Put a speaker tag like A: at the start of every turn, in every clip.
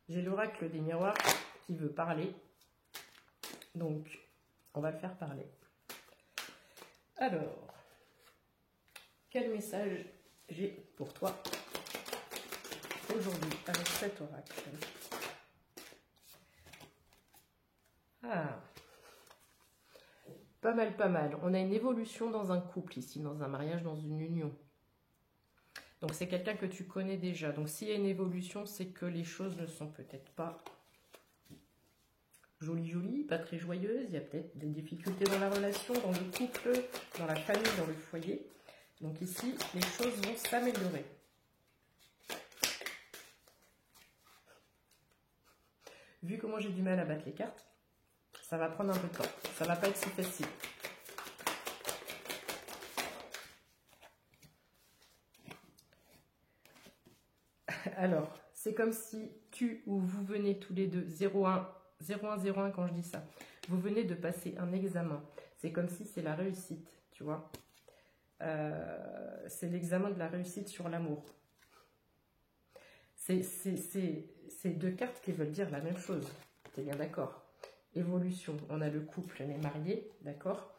A: J'ai l'oracle des miroirs qui veut parler. Donc, on va le faire parler. Alors, quel message j'ai pour toi aujourd'hui avec cet oracle? Ah, pas mal, pas mal. On a une évolution dans un couple ici, dans un mariage, dans une union. Donc c'est quelqu'un que tu connais déjà. Donc s'il y a une évolution, c'est que les choses ne sont peut-être pas jolies, pas très joyeuses. Il y a peut-être des difficultés dans la relation, dans le couple, dans la famille, dans le foyer. Donc ici, les choses vont s'améliorer. Vu comment j'ai du mal à battre les cartes, ça va prendre un peu de temps. Ça va pas être si facile. Alors, c'est comme si tu ou vous venez tous les deux, 01, 01, quand je dis ça, vous venez de passer un examen. C'est comme si c'est la réussite, tu vois. C'est l'examen de la réussite sur l'amour. C'est deux cartes qui veulent dire la même chose. T'es bien d'accord? Évolution, on a le couple, les mariés, d'accord?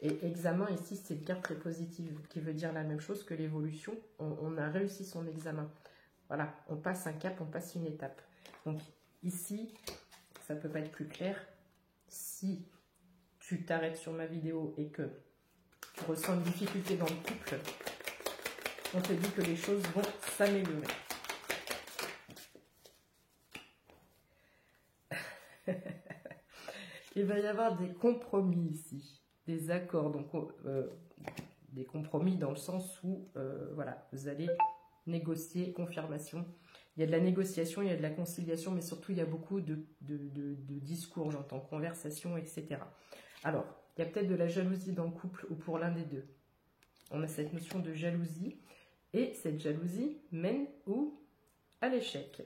A: Et examen, ici, c'est une carte très positive qui veut dire la même chose que l'évolution. On a réussi son examen. Voilà, on passe un cap, on passe une étape. Donc ici, ça ne peut pas être plus clair. Si tu t'arrêtes sur ma vidéo et que tu ressens une difficulté dans le couple, on te dit que les choses vont s'améliorer. Il va y avoir des compromis ici, des accords. Donc des compromis dans le sens où voilà, vous allez négocier, confirmation. Il y a de la négociation, il y a de la conciliation, mais surtout il y a beaucoup de discours, j'entends, conversation, etc. Alors, il y a peut-être de la jalousie dans le couple ou pour l'un des deux. On a cette notion de jalousie, et cette jalousie mène où? À l'échec.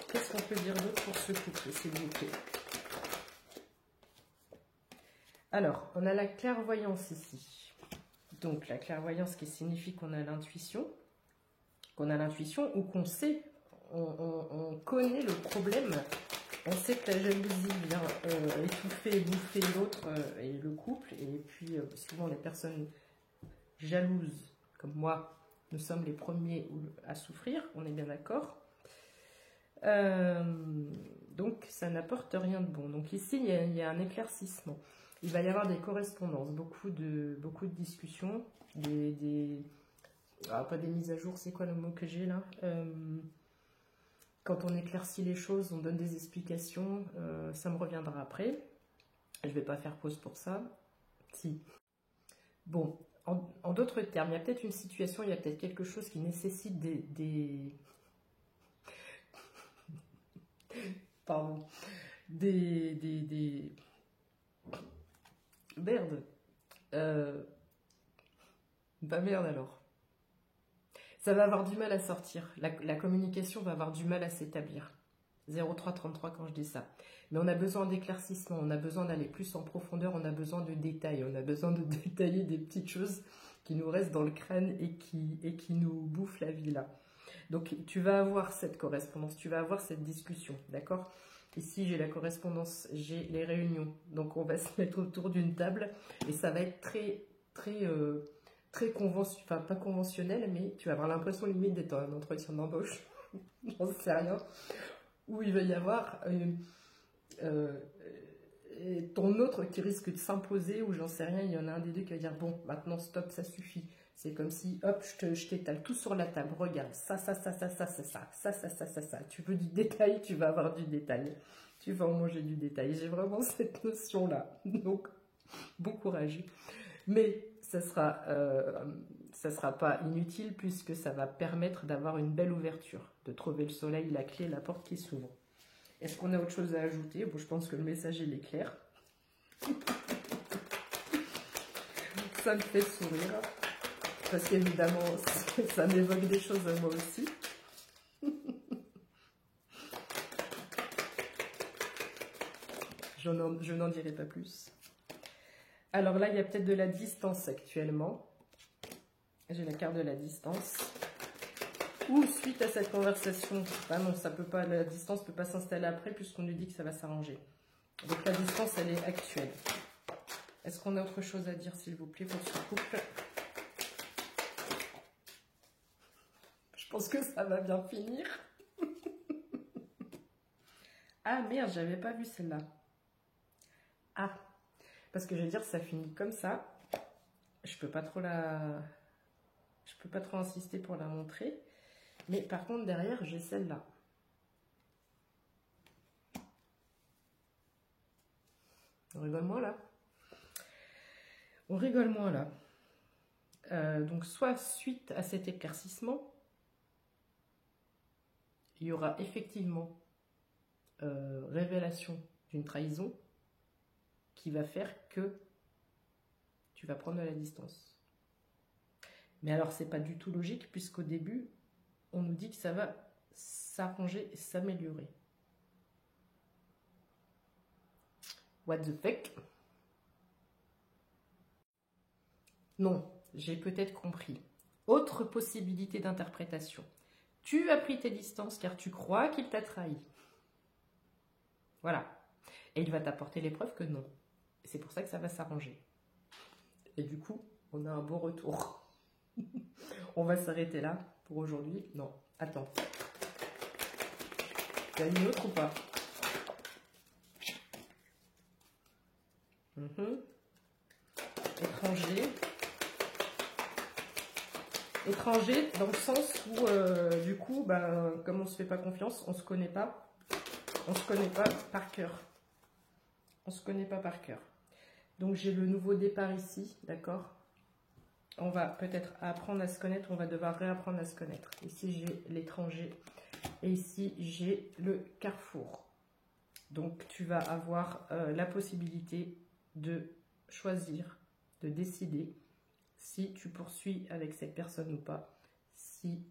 A: Qu'est-ce qu'on peut dire d'autre pour ce couple, s'il vous plaît? Alors, on a la clairvoyance ici. Donc, la clairvoyance qui signifie qu'on a l'intuition ou qu'on sait, on connaît le problème. On sait que la jalousie vient étouffer et bouffer l'autre et le couple. Et puis, souvent, les personnes jalouses, comme moi, nous sommes les premiers à souffrir, on est bien d'accord. Donc, ça n'apporte rien de bon. Donc, ici, il y a un éclaircissement. Il va y avoir des correspondances, beaucoup de discussions, pas des mises à jour, c'est quoi le mot que j'ai là? Quand on éclaircit les choses, on donne des explications, ça me reviendra après. Je ne vais pas faire pause pour ça. Si. Bon, en d'autres termes, il y a peut-être une situation, il y a peut-être quelque chose qui nécessite pardon, merde. Bah merde alors. Ça va avoir du mal à sortir. La communication va avoir du mal à s'établir. 0333 quand je dis ça. Mais on a besoin d'éclaircissement, on a besoin d'aller plus en profondeur, on a besoin de détails, on a besoin de détailler des petites choses qui nous restent dans le crâne et qui nous bouffent la vie là. Donc tu vas avoir cette correspondance, tu vas avoir cette discussion, d'accord? Ici j'ai la correspondance, j'ai les réunions. Donc on va se mettre autour d'une table et ça va être très conventionnel, enfin pas conventionnel, mais tu vas avoir l'impression limite d'être un entretien d'embauche, j'en sais rien, où il va y avoir ton autre qui risque de s'imposer, ou j'en sais rien, il y en a un des deux qui va dire bon, maintenant stop, ça suffit. C'est comme si, hop, je t'étale tout sur la table, regarde, ça. Tu veux du détail, tu vas avoir du détail. Tu vas en manger du détail. J'ai vraiment cette notion-là. Donc, bon courage. Mais ça sera pas inutile puisque ça va permettre d'avoir une belle ouverture, de trouver le soleil, la clé, la porte qui s'ouvre. Est-ce qu'on a autre chose à ajouter? Bon, je pense que le message il est clair. Ça me fait sourire. Parce qu'évidemment, ça m'évoque des choses à moi aussi. Je n'en dirai pas plus. Alors là, il y a peut-être de la distance actuellement. J'ai la carte de la distance. ou suite à cette conversation. Ah non, ça peut pas, la distance ne peut pas s'installer après puisqu'on nous dit que ça va s'arranger. Donc la distance, elle est actuelle. Est-ce qu'on a autre chose à dire, s'il vous plaît, pour ce couple? Je pense que ça va bien finir. Ah merde, j'avais pas vu celle-là. Ah, parce que je vais dire, ça finit comme ça. Je peux pas trop insister pour la montrer. Mais par contre, derrière, j'ai celle-là. On rigole moins là. On rigole moins là. Donc, soit suite à cet éclaircissement, il y aura effectivement révélation d'une trahison qui va faire que tu vas prendre de la distance. Mais alors, c'est pas du tout logique puisqu'au début, on nous dit que ça va s'arranger et s'améliorer. What the fuck? Non, j'ai peut-être compris. Autre possibilité d'interprétation. Tu as pris tes distances car tu crois qu'il t'a trahi. Voilà. Et il va t'apporter les preuves que non. C'est pour ça que ça va s'arranger. Et du coup, on a un beau retour. On va s'arrêter là pour aujourd'hui. Non, attends. Il y a une autre ou pas? Étranger. Étranger dans le sens où, du coup, ben, comme on ne se fait pas confiance, on ne se connaît pas. On ne se connaît pas par cœur. On ne se connaît pas par cœur. Donc, j'ai le nouveau départ ici, d'accord? On va peut-être apprendre à se connaître, on va devoir réapprendre à se connaître. Ici, j'ai l'étranger et ici, j'ai le carrefour. Donc, tu vas avoir la possibilité de choisir, de décider si tu poursuis avec cette personne ou pas. Si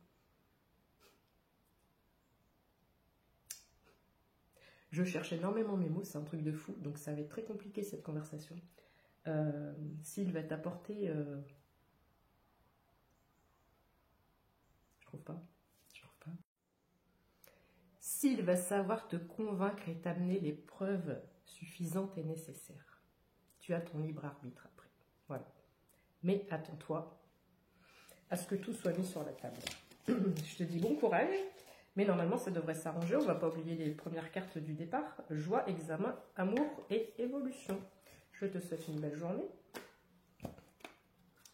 A: je cherche énormément mes mots, c'est un truc de fou, donc ça va être très compliqué cette conversation. S'il va t'apporter... Je trouve pas. S'il va savoir te convaincre et t'amener les preuves suffisantes et nécessaires. Tu as ton libre arbitre après. Voilà. Mais attends-toi à ce que tout soit mis sur la table. Je te dis bon courage, mais normalement ça devrait s'arranger. On ne va pas oublier les premières cartes du départ. Joie, examen, amour et évolution. Je te souhaite une belle journée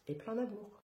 A: et plein d'amour.